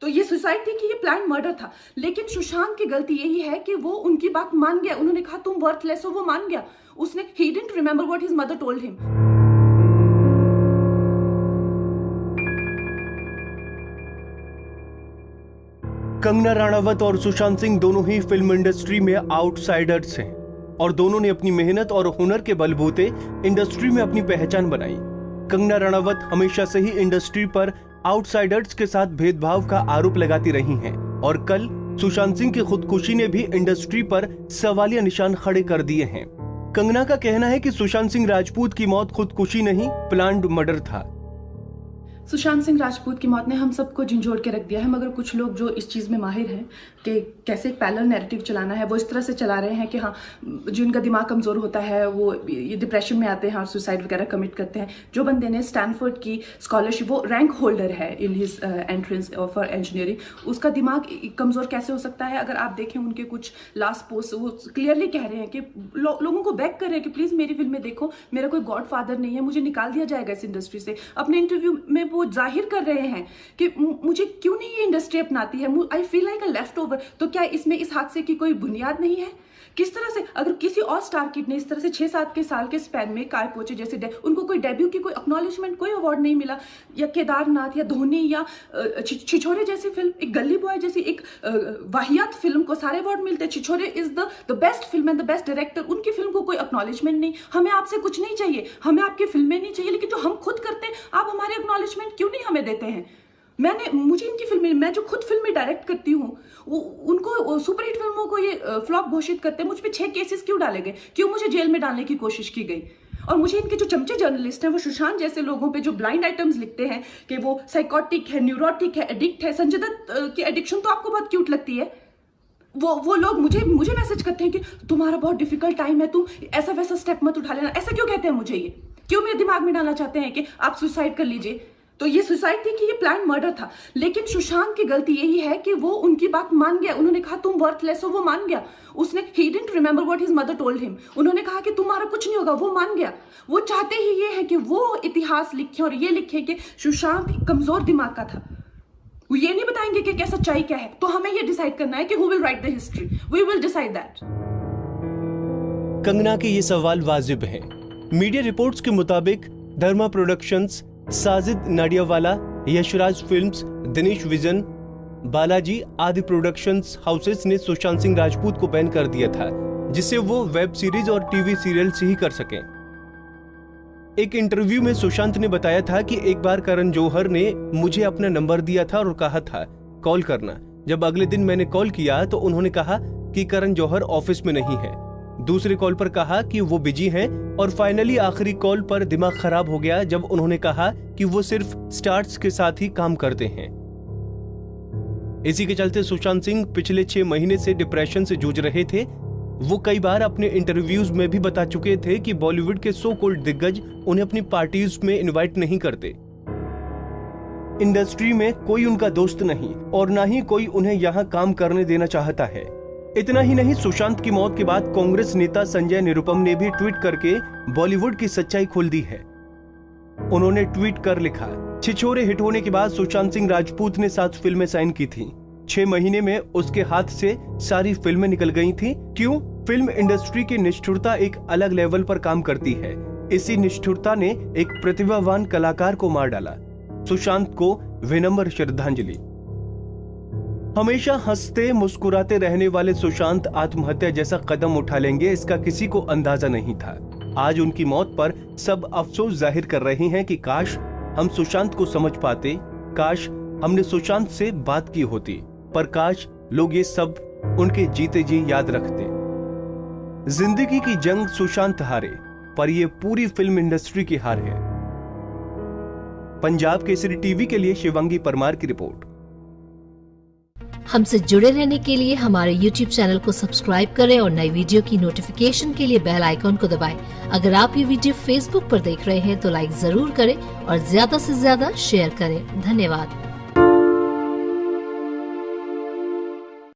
तो ये सुसाइड थी कि ये प्लान मर्डर था। लेकिन सुशांत की गलती यही है कि वो उनकी बात मान गया। उन्होंने कहा तुम वर्थलेस हो, वो मान गया। उसने he didn't remember what his mother told him. Kangana Ranaut और सुशांत सिंह दोनों ही फिल्म इंडस्ट्री में आउटसाइडर्स हैं और दोनों ने अपनी मेहनत और हुनर के बलबूते इंडस्ट्री में अपनी पहचान बनाई। कंगना रनावत हमेशा से ही इंडस्ट्री पर आउटसाइडर्स के साथ भेदभाव का आरोप लगाती रही हैं और कल सुशांत सिंह की खुदकुशी ने भी इंडस्ट्री पर सवालिया निशान खड़े कर दिए हैं। कंगना का कहना है कि सुशांत सिंह राजपूत की मौत खुदकुशी नहीं, प्लान्ड मर्डर था। सुशांत सिंह राजपूत की मौत ने हम सबको झंझोड़ के रख दिया है, मगर कुछ लोग जो इस चीज़ में माहिर हैं कि कैसे एक पैरेलल नैरेटिव चलाना है, वो इस तरह से चला रहे हैं कि हाँ, जिनका दिमाग कमज़ोर होता है वो ये डिप्रेशन में आते हैं और सुसाइड वगैरह कमिट करते हैं। जो बंदे ने स्टैनफोर्ड की स्कॉलरशिप, वो रैंक होल्डर है in his entrance for engineering, उसका दिमाग कमज़ोर कैसे हो सकता है? अगर आप देखें उनके कुछ लास्ट पोस्ट, वो क्लियरली कह रहे हैं कि लोगों को बैक कर रहे हैं कि प्लीज़ मेरी फिल्म में देखो, मेरा कोई गॉड फादर नहीं है, मुझे निकाल दिया जाएगा इस इंडस्ट्री से। अपने इंटरव्यू में वो जाहिर कर रहे हैं कि मुझे क्यों नहीं ये इंडस्ट्री अपनाती है, I feel like a left over. तो क्या इसमें इस हादसे की कोई बुनियाद नहीं है? किस तरह से अगर किसी और स्टार किड ने इस तरह से 6-7 के साल के स्पैन में काय पोचे जैसे उनको कोई डेब्यू की कोई एक्नॉलेजमेंट, कोई अवार्ड नहीं मिला, या केदारनाथ या धोनी या छिछोरे जैसी फिल्म, एक गली बॉय जैसी एक वाहियात फिल्म को सारे अवार्ड मिलते हैं। Chhichhore is the best film and the best director, उनकी फिल्म को कोई एक्नॉलेजमेंट नहीं। हमें आपसे कुछ नहीं चाहिए, हमें आपकी फिल्में नहीं चाहिए, लेकिन जो हम खुद करते हैं आप हमारे एक्नॉलेजमेंट क्यों नहीं हमें देते हैं? मुझे इनकी फिल्में, मैं जो खुद फिल्में डायरेक्ट करती हूँ, उनको सुपरहिट फिल्मों को ये फ्लॉप घोषित करते हैं। मुझ पे 6 केसेस क्यों डाले गए, क्यों मुझे जेल में डालने की कोशिश की गई? और मुझे इनके जो चमचे जर्नलिस्ट हैं, वो सुशांत जैसे लोगों पे जो ब्लाइंड आइटम्स लिखते हैं कि वो साइकोटिक है, न्यूरोटिक है, एडिक्ट है। संजय दत्त की एडिक्शन तो आपको बहुत क्यूट लगती है। वो लोग मुझे मैसेज करते हैं कि तुम्हारा बहुत डिफिकल्ट टाइम है, तुम ऐसा वैसा स्टेप मत उठा लेना। ऐसा क्यों कहते हैं मुझे? ये क्यों मेरे दिमाग में डालना चाहते हैं कि आप सुसाइड कर लीजिए? तो ये सुसाइड थी कि ये प्लान मर्डर था। लेकिन सुशांत की गलती यही है कि वो उनकी बात मान गया। उन्होंने कहा तुम वर्थलेस हो, वो मान गया। उसने he didn't remember what his mother told him. उन्होंने कहा कि तुम्हारा कुछ नहीं होगा, वो मान गया। वो चाहते ही ये है कि वो इतिहास लिखे और ये लिखे कि सुशांत कमजोर दिमाग का था। वो ये नहीं बताएंगे कि क्या सच्चाई क्या है। तो हमें ये डिसाइड करना है कि who will write the history, we will decide that. Kangana के ये सवाल वाजिब हैं। मीडिया रिपोर्ट्स के मुताबिक धर्मा प्रोडक्शंस, साजिद नाडियावाला, यशराज फिल्म्स, दिनेश विजन, बालाजी आदि प्रोडक्शंस हाउसेस ने सुशांत सिंह राजपूत को बैन कर दिया था, जिससे वो वेब सीरीज और टीवी सीरियल ही कर सकें। एक इंटरव्यू में सुशांत ने बताया था कि एक बार करण जौहर ने मुझे अपना नंबर दिया था और कहा था कॉल करना। जब अगले दिन मैंने कॉल किया तो उन्होंने कहा कि करण जौहर ऑफिस में नहीं है। दूसरे कॉल पर कहा कि वो बिजी हैं और फाइनली आखिरी कॉल पर दिमाग खराब हो गया जब उन्होंने कहा कि वो सिर्फ स्टार्स के साथ ही काम करते हैं। इसी के चलते सुशांत सिंह पिछले 6 महीने से डिप्रेशन से जूझ रहे थे। वो कई बार अपने इंटरव्यूज में भी बता चुके थे कि बॉलीवुड के सो कॉल्ड दिग्गज उन्हें अपनी पार्टीज में इनवाइट नहीं करते। इंडस्ट्री में कोई उनका दोस्त नहीं और ना ही कोई उन्हें यहाँ काम करने देना चाहता है। इतना ही नहीं, सुशांत की मौत के बाद कांग्रेस नेता संजय निरुपम ने भी ट्वीट करके बॉलीवुड की सच्चाई खोल दी है। उन्होंने ट्वीट कर लिखा, छिछोरे हिट होने के बाद सुशांत सिंह राजपूत ने 7 फिल्में साइन की थी। 6 महीने में उसके हाथ से सारी फिल्में निकल गई थी। क्यों? फिल्म इंडस्ट्री की निष्ठुरता एक अलग लेवल पर काम करती है। इसी निष्ठुरता ने एक प्रतिभावान कलाकार को मार डाला। सुशांत को विनम्र श्रद्धांजलि। हमेशा हंसते मुस्कुराते रहने वाले सुशांत आत्महत्या जैसा कदम उठा लेंगे, इसका किसी को अंदाजा नहीं था। आज उनकी मौत पर सब अफसोस जाहिर कर रहे हैं कि काश हम सुशांत को समझ पाते, काश हमने सुशांत से बात की होती, पर काश लोग ये सब उनके जीते जी याद रखते। जिंदगी की जंग सुशांत हारे, पर यह पूरी फिल्म इंडस्ट्री की हार है। पंजाब केसरी टीवी के लिए शिवांगी परमार की रिपोर्ट। हमसे जुड़े रहने के लिए हमारे YouTube चैनल को सब्सक्राइब करें और नई वीडियो की नोटिफिकेशन के लिए बेल आइकॉन को दबाएं। अगर आप ये वीडियो Facebook पर देख रहे हैं तो लाइक जरूर करें और ज्यादा से ज्यादा शेयर करें। धन्यवाद।